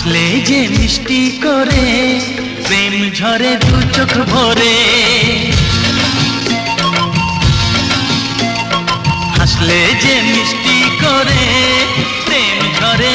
হাসলে যে মিষ্টি করে প্রেম ঝরে দু চোখ ভরে, হাসলে যে মিষ্টি করে প্রেম ঝরে